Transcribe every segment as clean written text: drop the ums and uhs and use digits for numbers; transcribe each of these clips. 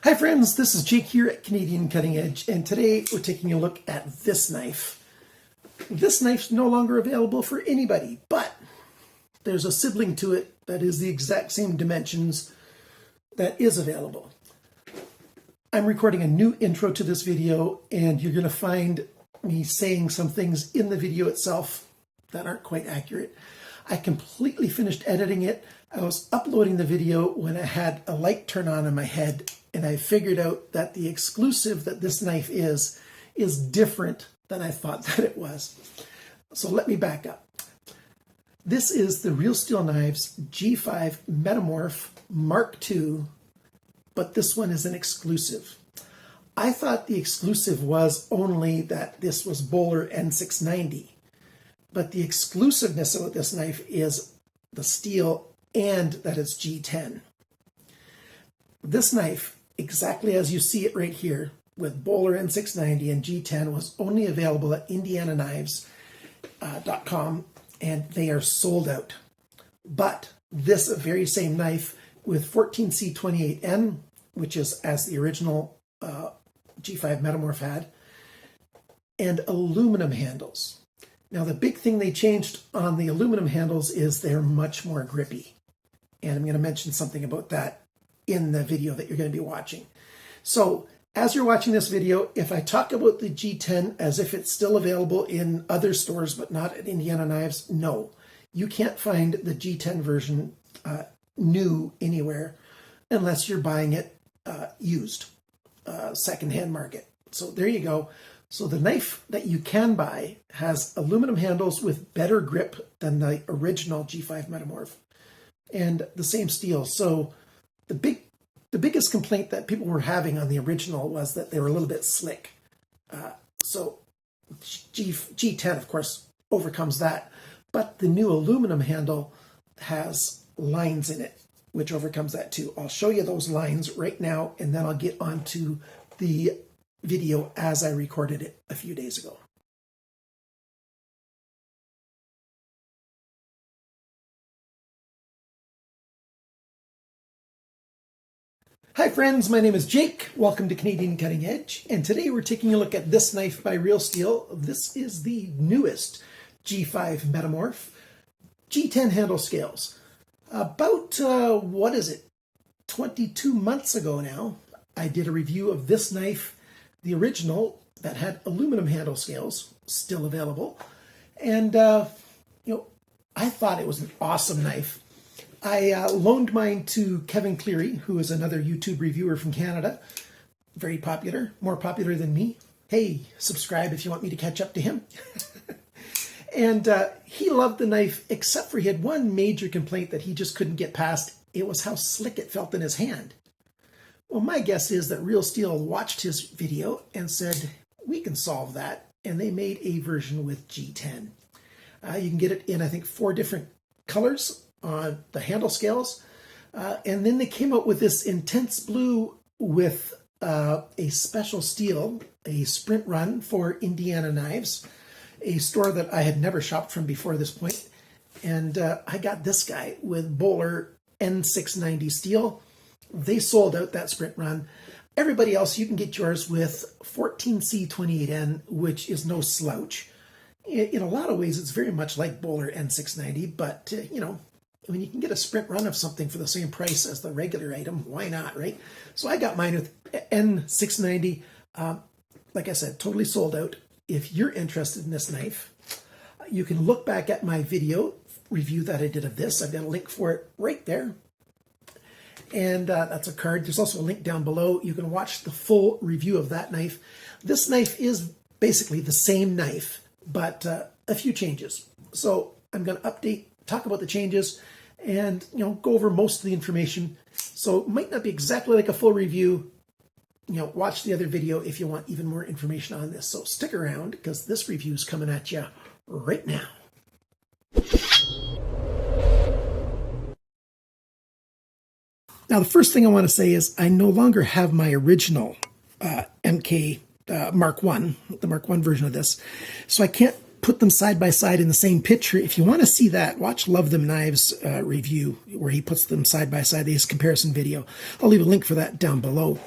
Hi friends, this is Jake here at Canadian Cutting Edge, and today we're taking a look at this knife. This knife's no longer available for anybody, but there's a sibling to it that is the exact same dimensions that is available. I'm recording a new intro to this video, and you're going to find me saying some things in the video itself that aren't quite accurate. I completely finished editing it. I was uploading the video when I had a light turn on in my head, and I figured out that the exclusive that this knife is different than I thought that it was. So let me back up. This is the Real Steel Knives G5 Metamorph Mk.II, but this one is an exclusive. I thought the exclusive was only that this was Böhler N690, but the exclusiveness about this knife is the steel and that it's G10. This knife, exactly as you see it right here, with Böhler N690 and G10, was only available at indianaknives.com, and they are sold out. But this very same knife with 14C28N, which is as the original G5 Metamorph had, and aluminum handles. Now the big thing they changed on the aluminum handles is they're much more grippy. And I'm going to mention something about that in the video that you're going to be watching. So as you're watching this video, if I talk about the G10 as if it's still available in other stores but not at Indiana Knives, no. You can't find the G10 version new anywhere unless you're buying it used, secondhand market. So there you go. So the knife that you can buy has aluminum handles with better grip than the original G5 Metamorph, and the same steel. So the biggest complaint that people were having on the original was that they were a little bit slick. So G10, of course, overcomes that. But the new aluminum handle has lines in it, which overcomes that too. I'll show you those lines right now, and then I'll get on to the video as I recorded it a few days ago. Hi friends, my name is Jake. Welcome to Canadian Cutting Edge, and today we're taking a look at this knife by Real Steel. This is the newest G5 Metamorph G10 handle scales. About, 22 months ago now, I did a review of this knife, the original that had aluminum handle scales, still available. And, I thought it was an awesome knife. I loaned mine to Kevin Cleary, who is another YouTube reviewer from Canada. Very popular, more popular than me. Hey, subscribe if you want me to catch up to him. And he loved the knife, except for he had one major complaint that he just couldn't get past. It was how slick it felt in his hand. Well, my guess is that Real Steel watched his video and said, we can solve that. And they made a version with G10. You can get it in, I think, 4 different colors on the handle scales. And then they came out with this intense blue with a special steel, a sprint run for Indiana Knives, a store that I had never shopped from before this point. And I got this guy with Böhler N690 steel. They sold out that sprint run. Everybody else, you can get yours with 14C28N, which is no slouch. In a lot of ways, it's very much like Böhler N690, but, when you can get a sprint run of something for the same price as the regular item, why not, right? So I got mine with N690. Like I said, totally sold out. If you're interested in this knife, you can look back at my video review that I did of this. I've got a link for it right there. And that's a card. There's also a link down below. You can watch the full review of that knife. This knife is basically the same knife, but a few changes. So I'm going to talk about the changes, and go over most of the information. So it might not be exactly like a full review. Watch the other video if you want even more information on this. So stick around, because this review is coming at you right now. Now, the first thing I want to say is I no longer have my original MK Mark.I, the Mark.I version of this. So I can't put them side by side in the same picture. If you want to see that, watch Love Them Knives review, where he puts them side by side, his comparison video. I'll leave a link for that down below.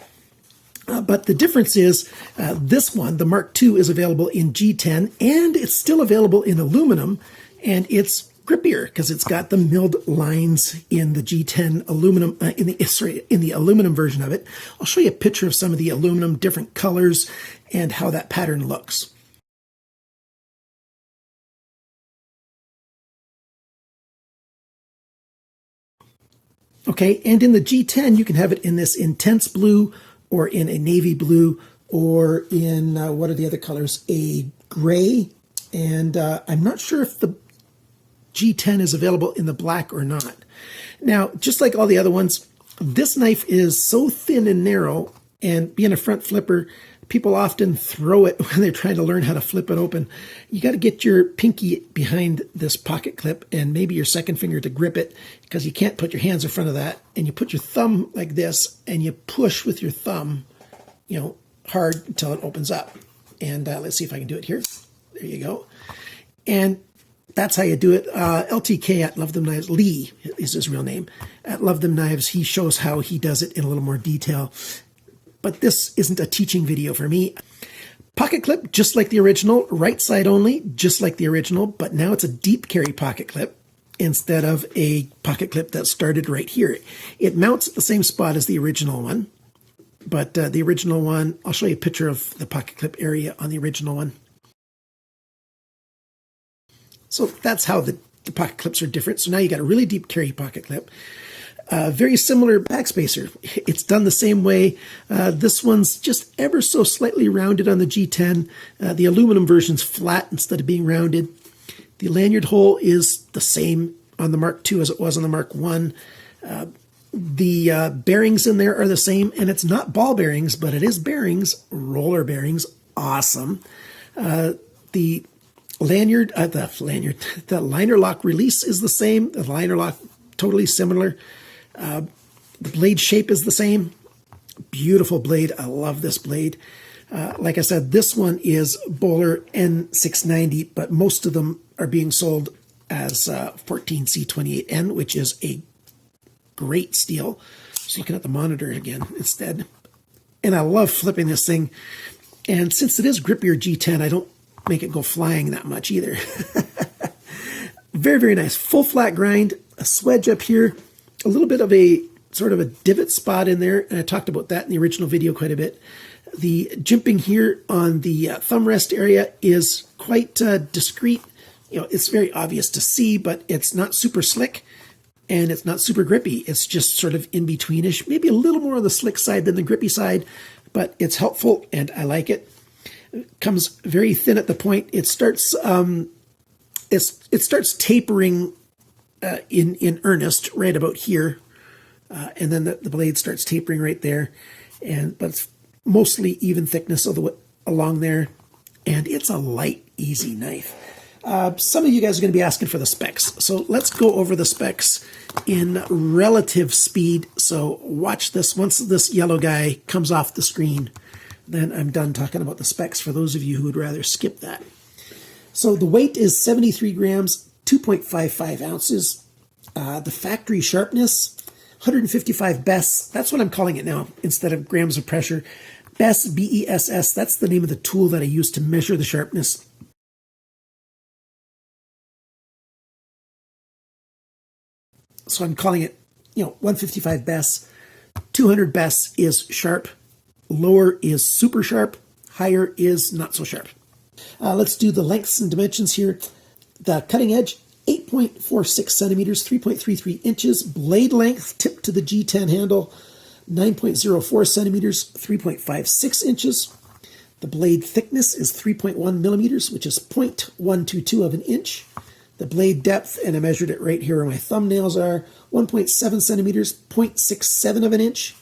But the difference is this one, the Mark II, is available in G10, and it's still available in aluminum, and it's grippier because it's got the milled lines in the G10 aluminum, in the aluminum version of it. I'll show you a picture of some of the aluminum, different colors, and how that pattern looks. Okay, and in the G10, you can have it in this intense blue, or in a navy blue, or in, what are the other colors? A gray, and I'm not sure if the G10 is available in the black or not. Now, just like all the other ones, this knife is so thin and narrow, and being a front flipper, people often throw it when they're trying to learn how to flip it open. You got to get your pinky behind this pocket clip and maybe your second finger to grip it, because you can't put your hands in front of that. And you put your thumb like this and you push with your thumb, you know, hard until it opens up. And let's see if I can do it here. There you go. And that's how you do it. LTK at Love Them Knives, Lee is his real name, at Love Them Knives, he shows how he does it in a little more detail. But this isn't a teaching video for me. Pocket clip, just like the original, right side only, just like the original, but now it's a deep carry pocket clip instead of a pocket clip that started right here. It mounts at the same spot as the original one, but the original one, I'll show you a picture of the pocket clip area on the original one. So that's how the pocket clips are different. So now you got a really deep carry pocket clip. Very similar backspacer. It's done the same way. This one's just ever so slightly rounded on the G10. The aluminum version's flat instead of being rounded. The lanyard hole is the same on the Mark II as it was on the Mark I. The bearings in there are the same, and it's not ball bearings, but it is bearings, roller bearings. Awesome. The lanyard, the liner lock release is the same. The liner lock, totally similar. The blade shape is the same. Beautiful blade. I love this blade. Like I said, this one is Bowler N690, but most of them are being sold as 14C28N, which is a great steel. Just looking at the monitor again instead. And I love flipping this thing. And since it is grippier G10, I don't make it go flying that much either. Very, very nice. Full flat grind, a swedge up here, a little bit of a sort of a divot spot in there, and I talked about that in the original video quite a bit. The jimping here on the thumb rest area is quite discreet. You know, it's very obvious to see, but it's not super slick, and it's not super grippy. It's just sort of in-betweenish, maybe a little more on the slick side than the grippy side, but it's helpful, and I like it. It comes very thin at the point. It starts it starts tapering in earnest right about here, and then the blade starts tapering right there, but it's mostly even thickness along there, and it's a light, easy knife. Some of you guys are going to be asking for the specs, so let's go over the specs in relative speed. So watch this. Once this yellow guy comes off the screen, then I'm done talking about the specs for those of you who would rather skip that. So the weight is 73 grams, 2.55 ounces. The factory sharpness, 155 BESS. That's what I'm calling it now instead of grams of pressure. BESS, B-E-S-S, that's the name of the tool that I use to measure the sharpness. So I'm calling it, 155 BESS. 200 BESS is sharp. Lower is super sharp. Higher is not so sharp. Let's do the lengths and dimensions here. The cutting edge, 8.46 centimeters, 3.33 inches. Blade length, tip to the G10 handle, 9.04 centimeters, 3.56 inches. The blade thickness is 3.1 millimeters, which is 0.122 of an inch. The blade depth, and I measured it right here where my thumbnails are, 1.7 centimeters, 0.67 of an inch.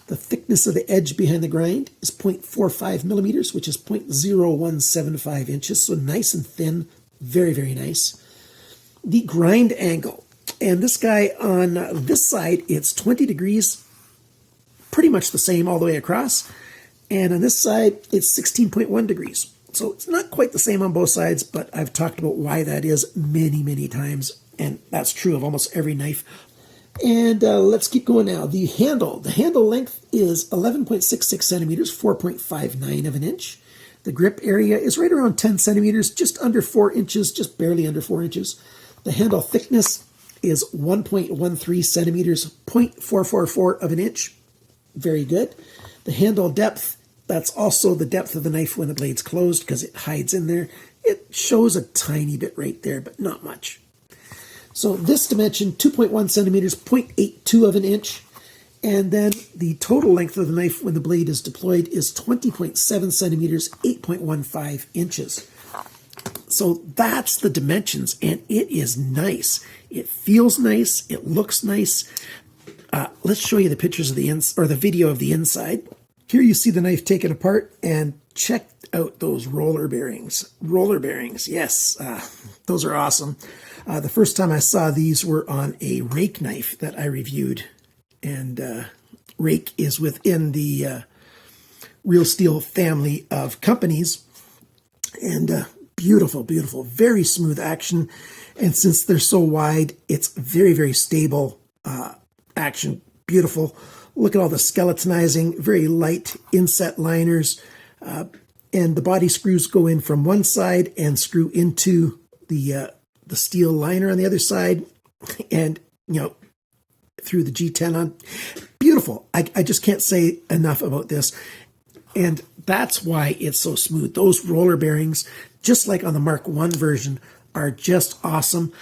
The thickness of the edge behind the grind is 0.45 millimeters, which is 0.0175 inches. So nice and thin, very, very nice. The grind angle, and this guy on this side, it's 20 degrees, pretty much the same all the way across. And on this side, it's 16.1 degrees. So it's not quite the same on both sides, but I've talked about why that is many, many times. And that's true of almost every knife. And let's keep going now. The handle length is 11.66 centimeters, 4.59 of an inch. The grip area is right around 10 centimeters, just under 4 inches, just barely under 4 inches. The handle thickness is 1.13 centimeters, 0.444 of an inch. Very good. The handle depth, that's also the depth of the knife when the blade's closed because it hides in there. It shows a tiny bit right there, but not much. So this dimension, 2.1 centimeters, 0.82 of an inch. And then the total length of the knife when the blade is deployed is 20.7 centimeters, 8.15 inches. So that's the dimensions, and it is nice. It feels nice. It looks nice. Let's show you the pictures of the video of the inside. Here you see the knife taken apart, and check out those roller bearings. Roller bearings, yes, those are awesome. The first time I saw these were on a rake knife that I reviewed, and rake is within the Real Steel family of companies, and beautiful, beautiful, very smooth action. And since they're so wide, it's very, very stable action. Beautiful. Look at all the skeletonizing, very light inset liners. And the body screws go in from one side and screw into the steel liner on the other side. And, through the G10 on. Beautiful. I just can't say enough about this. And that's why it's so smooth. Those roller bearings, just like on the Mark I version, are just awesome.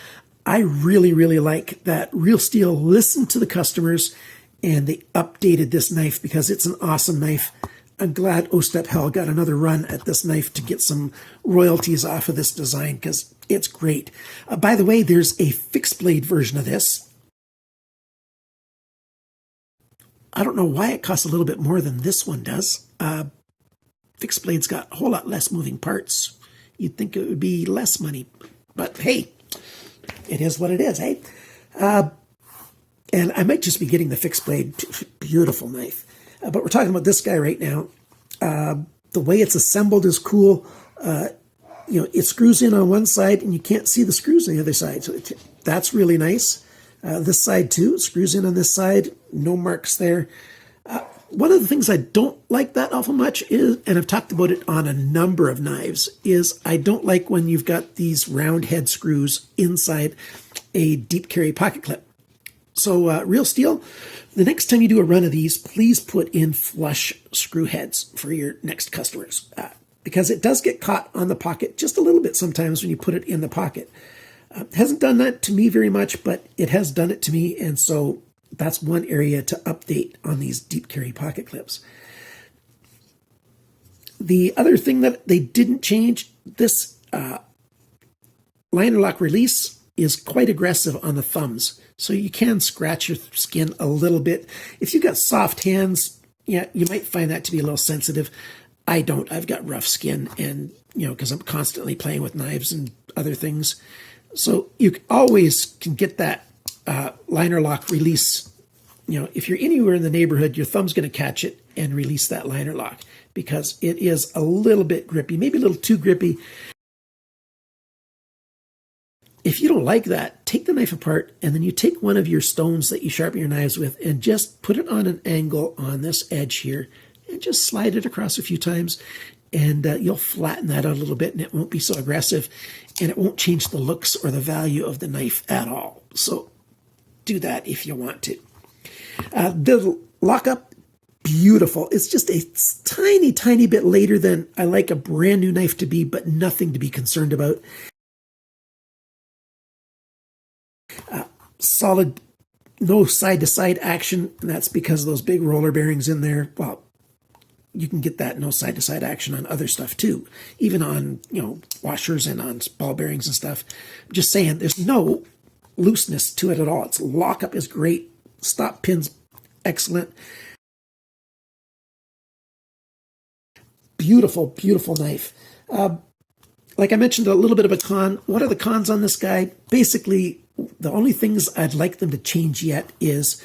I really, really like that Real Steel listened to the customers and they updated this knife because it's an awesome knife. I'm glad Ostep Hell got another run at this knife to get some royalties off of this design because it's great. By the way, there's a fixed blade version of this. I don't know why it costs a little bit more than this one does. Fixed blade's got a whole lot less moving parts. You'd think it would be less money, but hey, it is what it is, hey? And I might just be getting the fixed blade. Beautiful knife. But we're talking about this guy right now. The way it's assembled is cool. It screws in on one side and you can't see the screws on the other side. So that's really nice. This side too, it screws in on this side. No marks there. One of the things I don't like that awful much is, and I've talked about it on a number of knives, is I don't like when you've got these round head screws inside a deep carry pocket clip. So Real Steel, the next time you do a run of these, please put in flush screw heads for your next customers because it does get caught on the pocket just a little bit sometimes when you put it in the pocket. Hasn't done that to me very much, but it has done it to me, and so that's one area to update on these deep carry pocket clips. The other thing that they didn't change, this liner lock release is quite aggressive on the thumbs. So you can scratch your skin a little bit. If you've got soft hands, yeah, you might find that to be a little sensitive. I don't. I've got rough skin and, because I'm constantly playing with knives and other things. So you always can get that liner lock release. If you're anywhere in the neighborhood, your thumb's going to catch it and release that liner lock because it is a little bit grippy, maybe a little too grippy. If you don't like that, take the knife apart and then you take one of your stones that you sharpen your knives with and just put it on an angle on this edge here and just slide it across a few times and you'll flatten that out a little bit and it won't be so aggressive and it won't change the looks or the value of the knife at all. So do that if you want to. The lockup, beautiful. It's just a tiny, tiny bit later than I like a brand new knife to be, but nothing to be concerned about. Solid, no side-to-side action. And that's because of those big roller bearings in there. Well, you can get that no side-to-side action on other stuff too, even on washers and on ball bearings and stuff. I'm just saying, there's no looseness to it at all. Its lockup is great. Stop pins, excellent. Beautiful, beautiful knife. Like I mentioned, a little bit of a con. What are the cons on this guy? Basically, the only things I'd like them to change yet is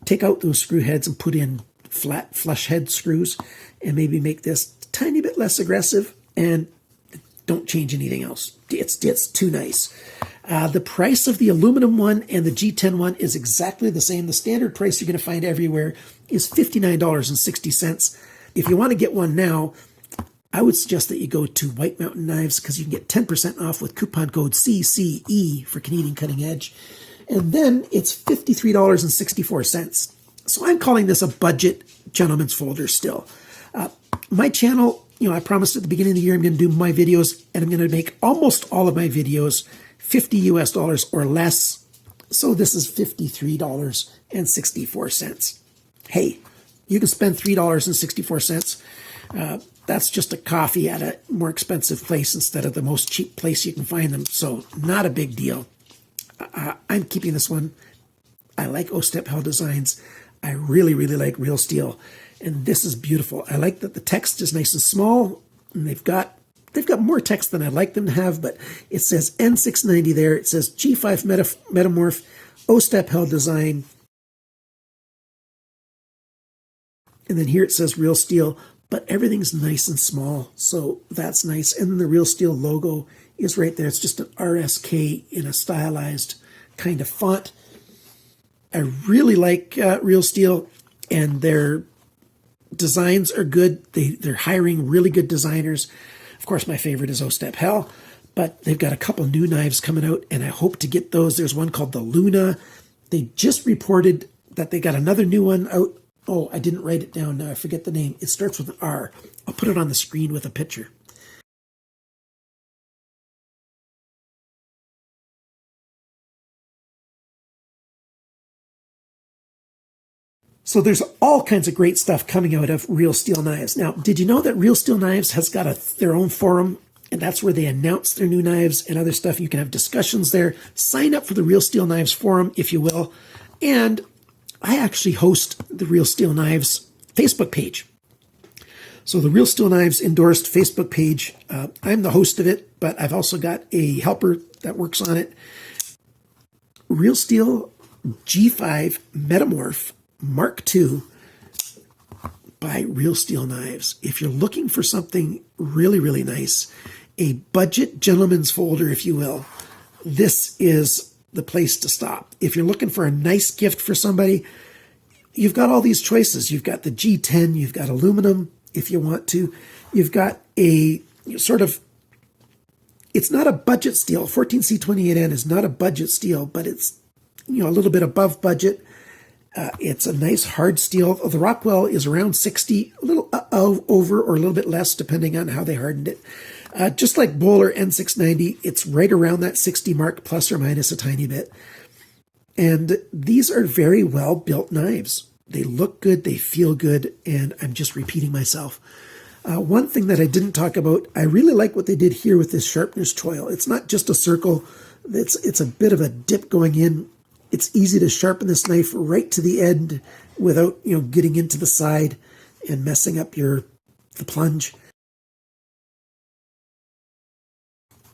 take out those screw heads and put in flat flush head screws and maybe make this a tiny bit less aggressive and don't change anything else. It's too nice. The price of the aluminum one and the G10 one is exactly the same. The standard price you're going to find everywhere is $59.60. If you want to get one now, I would suggest that you go to White Mountain Knives because you can get 10% off with coupon code CCE for Canadian Cutting Edge. And then it's $53.64. So I'm calling this a budget gentleman's folder still. My channel, I promised at the beginning of the year I'm going to do my videos, and I'm going to make almost all of my videos $50 US or less. So this is $53.64. Hey, you can spend $3.64. That's just a coffee at a more expensive place instead of the most cheap place you can find them. So not a big deal. I'm keeping this one. I like O-Step Hell designs. I really, really like Real Steel. And this is beautiful. I like that the text is nice and small. And they've got more text than I'd like them to have, but it says N690 there. It says G5 Metamorph, O-Step Hell design. And then here it says Real Steel, but everything's nice and small. So that's nice. And then the Real Steel logo is right there. It's just an RSK in a stylized kind of font. I really like Real Steel, and their designs are good. They're hiring really good designers. Of course, my favorite is O-Step Hell, but they've got a couple new knives coming out, and I hope to get those. There's one called the Luna. They just reported that they got another new one out. Oh, I didn't write it down now. I forget the name. It starts with an R. I'll put it on the screen with a picture. So there's all kinds of great stuff coming out of Real Steel Knives. Now, did you know that Real Steel Knives has got their own forum? And that's where they announce their new knives and other stuff. You can have discussions there. Sign up for the Real Steel Knives forum, if you will. And I actually host the Real Steel Knives Facebook page. So the Real Steel Knives endorsed Facebook page, I'm the host of it, but I've also got a helper that works on it. Real Steel G5 Metamorph Mk.II by Real Steel Knives. If you're looking for something really, really nice, a budget gentleman's folder, if you will, this is the place to stop. If you're looking for a nice gift for somebody, you've got all these choices. You've got the G10, you've got aluminum if you want to. You've got a sort of, it's not a budget steel. 14C28N is not a budget steel, but it's, a little bit above budget. It's a nice hard steel. The Rockwell is around 60, a little over or a little bit less depending on how they hardened it. Just like Bowler N690, it's right around that 60 mark, plus or minus a tiny bit. And these are very well built knives. They look good, they feel good, and I'm just repeating myself. One thing that I didn't talk about, I really like what they did here with this sharpener's choil. It's not just a circle. It's a bit of a dip going in. It's easy to sharpen this knife right to the end without, getting into the side and messing up the plunge.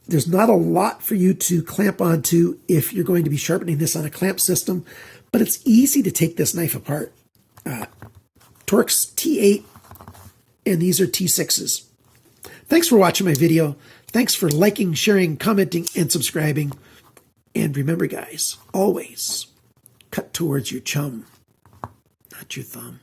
There's not a lot for you to clamp onto if you're going to be sharpening this on a clamp system, but it's easy to take this knife apart. Torx T8, and these are T6s. Thanks for watching my video. Thanks for liking, sharing, commenting, and subscribing. And remember, guys, always cut towards your chum, not your thumb.